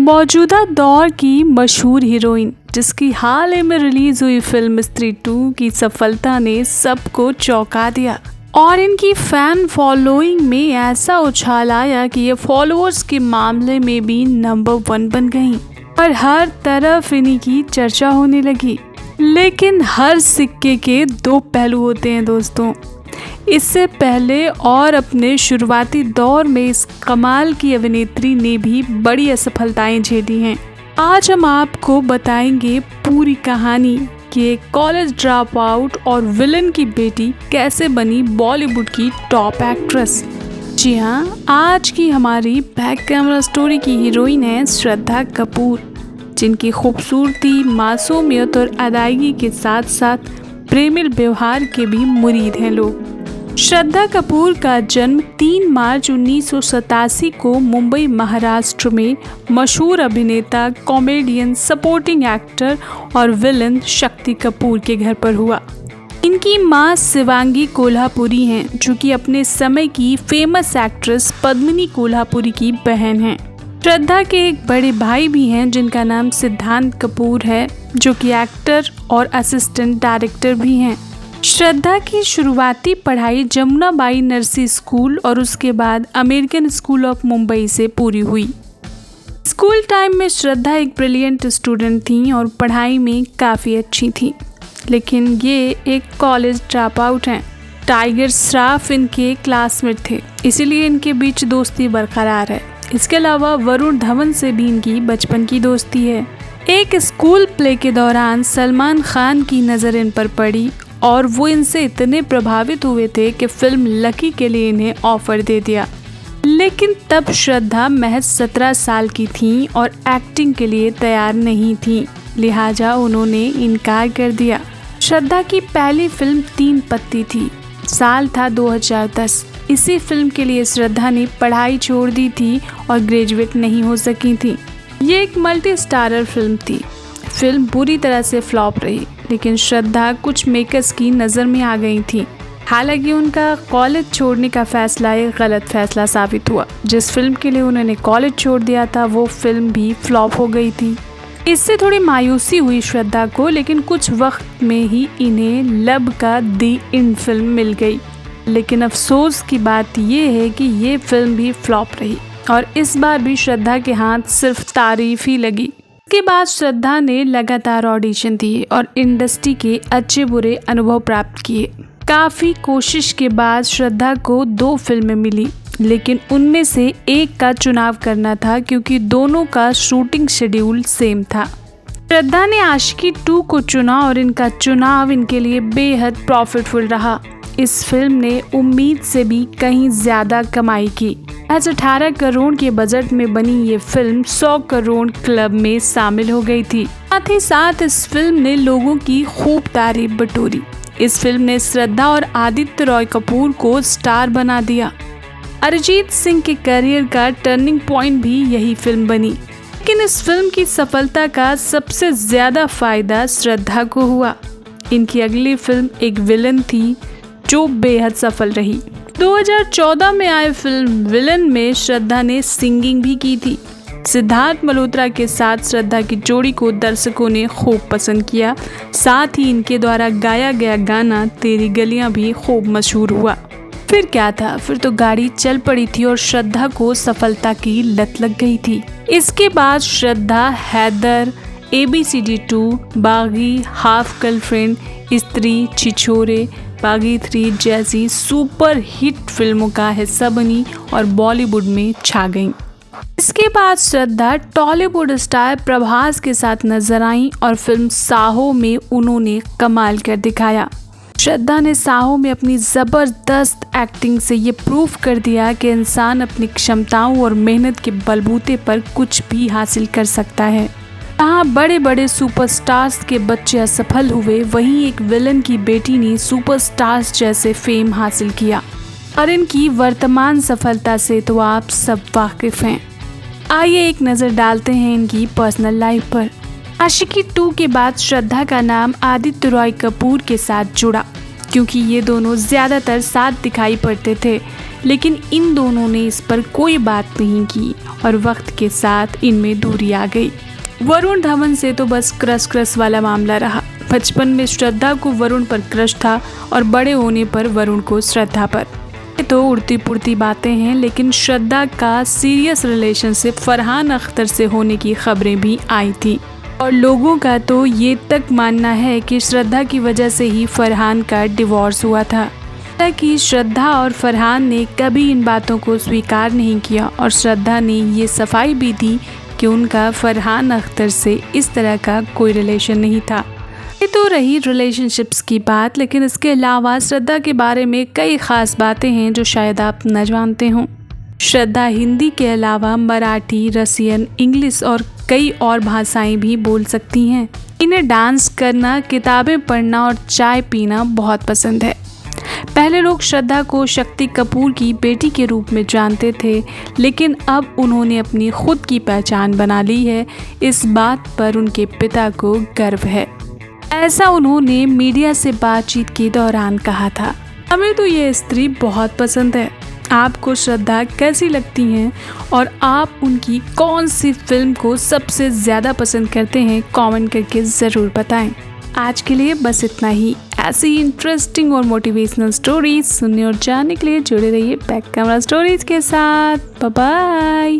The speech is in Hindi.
मौजूदा दौर की मशहूर हीरोइन जिसकी हाल ही में रिलीज हुई फिल्म स्त्री 2 की सफलता ने सबको चौंका दिया और इनकी फैन फॉलोइंग में ऐसा उछाल आया कि ये फॉलोअर्स के मामले में भी नंबर 1 बन गई और हर तरफ इन्हीं की चर्चा होने लगी। लेकिन हर सिक्के के दो पहलू होते हैं दोस्तों। इससे पहले और अपने शुरुआती दौर में इस कमाल की अभिनेत्री ने भी बड़ी असफलताएं झेली हैं। आज हम आपको बताएंगे पूरी कहानी कि एक कॉलेज ड्रॉप आउट और विलन की बेटी कैसे बनी बॉलीवुड की टॉप एक्ट्रेस। जी हाँ, आज की हमारी बैक कैमरा स्टोरी की हीरोइन है श्रद्धा कपूर, जिनकी खूबसूरती, मासूमियत और अदायगी के साथ साथ प्रेमिल व्यवहार के भी मुरीद हैं लोग। श्रद्धा कपूर का जन्म 3 मार्च 1987 को मुंबई महाराष्ट्र में मशहूर अभिनेता, कॉमेडियन, सपोर्टिंग एक्टर और विलन शक्ति कपूर के घर पर हुआ। इनकी मां शिवांगी कोल्हापुरी हैं, जो कि अपने समय की फेमस एक्ट्रेस पद्मिनी कोल्हापुरी की बहन हैं। श्रद्धा के एक बड़े भाई भी हैं जिनका नाम सिद्धांत कपूर है, जो कि एक्टर और असिस्टेंट डायरेक्टर भी हैं। श्रद्धा की शुरुआती पढ़ाई जमुनाबाई नरसी स्कूल और उसके बाद अमेरिकन स्कूल ऑफ मुंबई से पूरी हुई। स्कूल टाइम में श्रद्धा एक ब्रिलियंट स्टूडेंट थी और पढ़ाई में काफ़ी अच्छी थी, लेकिन ये एक कॉलेज ड्रॉप आउट हैं। टाइगर श्रॉफ इनके क्लासमेट थे, इसीलिए इनके बीच दोस्ती बरकरार है। इसके अलावा वरुण धवन से भी इनकी बचपन की दोस्ती है। एक स्कूल प्ले के दौरान सलमान खान की नज़र इन पर पड़ी और वो इनसे इतने प्रभावित हुए थे कि फिल्म लकी के लिए इन्हें ऑफर दे दिया। लेकिन तब श्रद्धा महज 17 साल की थी और एक्टिंग के लिए तैयार नहीं थी, लिहाजा उन्होंने इनकार कर दिया। श्रद्धा की पहली फिल्म 3 पत्ती थी। साल था 2010। इसी फिल्म के लिए श्रद्धा ने पढ़ाई छोड़ दी थी और ग्रेजुएट नहीं हो सकी थी। ये एक मल्टी स्टारर फिल्म थी। फिल्म बुरी तरह से फ्लॉप रही, लेकिन श्रद्धा कुछ मेकर्स की नज़र में आ गई थी। हालांकि उनका कॉलेज छोड़ने का फैसला एक गलत फैसला साबित हुआ। जिस फिल्म के लिए उन्होंने कॉलेज छोड़ दिया था वो फिल्म भी फ्लॉप हो गई थी। इससे थोड़ी मायूसी हुई श्रद्धा को, लेकिन कुछ वक्त में ही इन्हें लब का दी एंड फिल्म मिल गई। लेकिन अफसोस की बात ये है कि ये फिल्म भी फ्लॉप रही और इस बार भी श्रद्धा के हाथ सिर्फ तारीफ ही लगी। इसके बाद श्रद्धा ने लगातार ऑडिशन दिए और इंडस्ट्री के अच्छे बुरे अनुभव प्राप्त किए। काफ़ी कोशिश के बाद श्रद्धा को 2 फिल्में मिली, लेकिन उनमें से एक का चुनाव करना था क्योंकि दोनों का शूटिंग शेड्यूल सेम था। श्रद्धा ने आशिकी 2 को चुना और इनका चुनाव इनके लिए बेहद प्रॉफिटफुल रहा। इस फिल्म ने उम्मीद से भी कहीं ज़्यादा कमाई की। आज 18 करोड़ के बजट में बनी ये फिल्म 100 करोड़ क्लब में शामिल हो गई थी। साथ ही साथ इस फिल्म ने लोगों की खूब तारीफ बटोरी। इस फिल्म ने श्रद्धा और आदित्य रॉय कपूर को स्टार बना दिया। अरिजीत सिंह के करियर का टर्निंग पॉइंट भी यही फिल्म बनी। लेकिन इस फिल्म की सफलता का सबसे ज़्यादा फायदा श्रद्धा को हुआ। इनकी अगली फिल्म एक विलन थी जो बेहद सफल रही। 2014 में आए फिल्म विलन में श्रद्धा ने सिंगिंग भी की थी। सिद्धार्थ मल्होत्रा के साथ श्रद्धा की जोड़ी को दर्शकों ने खूब पसंद किया। साथ ही इनके द्वारा गाया गया गाना तेरी गलियां भी खूब मशहूर हुआ। फिर क्या था, फिर तो गाड़ी चल पड़ी थी और श्रद्धा को सफलता की लत लग गई थी। इसके बाद श्रद्धा हैदर, ABCD 2, बागी, हाफ गर्लफ्रेंड, स्त्री, छिछोरे, बागी 3 जैसी सुपर हिट फिल्मों का हिस्सा बनी और बॉलीवुड में छा गईं। इसके बाद श्रद्धा टॉलीवुड स्टार प्रभास के साथ नजर आईं और फिल्म साहो में उन्होंने कमाल कर दिखाया। श्रद्धा ने साहो में अपनी ज़बरदस्त एक्टिंग से ये प्रूफ कर दिया कि इंसान अपनी क्षमताओं और मेहनत के बलबूते पर कुछ भी हासिल कर सकता है। जहाँ बड़े बड़े सुपरस्टार्स के बच्चे असफल हुए, वहीं एक विलन की बेटी ने सुपरस्टार्स जैसे फेम हासिल किया। और इनकी वर्तमान सफलता से तो आप सब वाकिफ हैं। आइए एक नज़र डालते हैं इनकी पर्सनल लाइफ पर। आशिकी 2 के बाद श्रद्धा का नाम आदित्य रॉय कपूर के साथ जुड़ा। क्योंकि ये दोनों ज़्यादातर साथ दिखाई पड़ते थे, लेकिन इन दोनों ने इस पर कोई बात नहीं की और वक्त के साथ इनमें दूरी आ गई। वरुण धवन से तो बस क्रश वाला मामला रहा। बचपन में श्रद्धा को वरुण पर क्रश था और बड़े होने पर वरुण को श्रद्धा पर। ये तो उड़ती पुड़ती बातें हैं, लेकिन श्रद्धा का सीरियस रिलेशनशिप फरहान अख्तर से होने की खबरें भी आई थी और लोगों का तो ये तक मानना है कि श्रद्धा की वजह से ही फरहान का डिवोर्स हुआ था। कि श्रद्धा और फरहान ने कभी इन बातों को स्वीकार नहीं किया और श्रद्धा ने ये सफाई भी दी कि उनका फरहान अख्तर से इस तरह का कोई रिलेशन नहीं था। ये तो रही रिलेशनशिप्स की बात, लेकिन इसके अलावा श्रद्धा के बारे में कई ख़ास बातें हैं जो शायद आप न जानते हों। श्रद्धा हिंदी के अलावा मराठी, रसियन, इंग्लिश और कई और भाषाएं भी बोल सकती हैं। इन्हें डांस करना, किताबें पढ़ना और चाय पीना बहुत पसंद है। पहले लोग श्रद्धा को शक्ति कपूर की बेटी के रूप में जानते थे, लेकिन अब उन्होंने अपनी खुद की पहचान बना ली है। इस बात पर उनके पिता को गर्व है। ऐसा उन्होंने मीडिया से बातचीत के दौरान कहा था। हमें तो ये स्त्री बहुत पसंद है। आपको श्रद्धा कैसी लगती हैं और आप उनकी कौन सी फिल्म को सबसे ज़्यादा पसंद करते हैं? कमेंट करके ज़रूर बताएं। आज के लिए बस इतना ही। ऐसी इंटरेस्टिंग और मोटिवेशनल स्टोरीज सुनने और जानने के लिए जुड़े रहिए बैक कैमरा स्टोरीज के साथ। Bye bye.